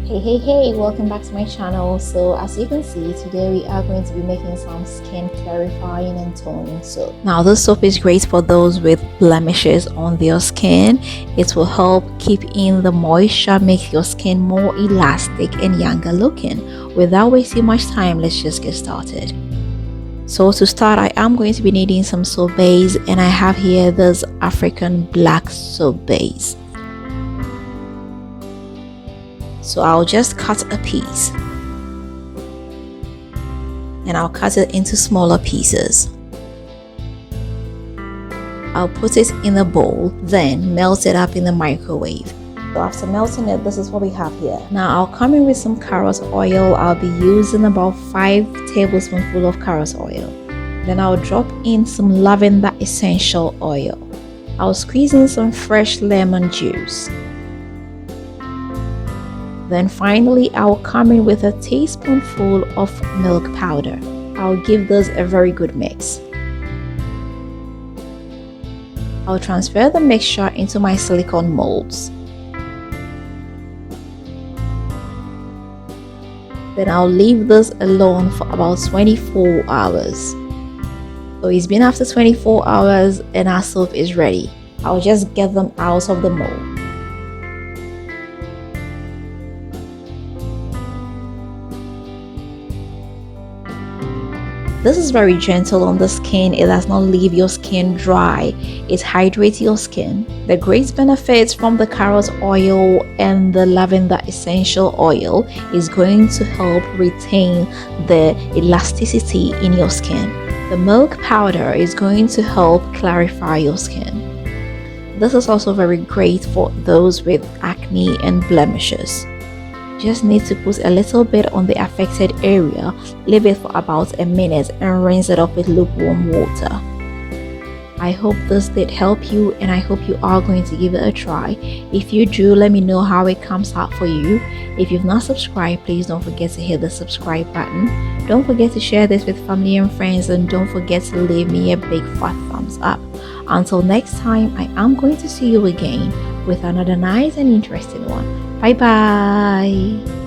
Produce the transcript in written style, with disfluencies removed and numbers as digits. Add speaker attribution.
Speaker 1: Hey, welcome back to my channel. So as you can see, today we are going to be making some skin clarifying and toning soap. Now this soap is great for those with blemishes on their skin. It will help keep in the moisture, make your skin more elastic and younger looking. Without wasting much time, let's just get started. So to start, I am going to be needing some soap base, and I have here this African black soap base. So I'll just cut a piece and I'll cut it into smaller pieces. I'll put it in a bowl, then melt it up in the microwave. So after melting it, this is what we have here. Now I'll come in with some carrot oil. I'll be using about 5 tablespoonfuls of carrot oil. Then I'll drop in some lavender essential oil. I'll squeeze in some fresh lemon juice. Then finally, I'll come in with a teaspoonful of milk powder. I'll give this a very good mix. I'll transfer the mixture into my silicone molds. Then I'll leave this alone for about 24 hours. So it's been after 24 hours and our soap is ready. I'll just get them out of the mold. This is very gentle on the skin. It does not leave your skin dry. It hydrates your skin. The great benefits from the carrot oil and the lavender essential oil is going to help retain the elasticity in your skin. The milk powder is going to help clarify your skin. This is also very great for those with acne and blemishes. Just need to put a little bit on the affected area, leave it for about a minute and rinse it off with lukewarm water. I hope this did help you, and I hope you are going to give it a try. If you do, let me know how it comes out for you. If you've not subscribed, please don't forget to hit the subscribe button. Don't forget to share this with family and friends, and don't forget to leave me a big fat thumbs up. Until next time, I am going to see you again with another nice and interesting one. Bye bye.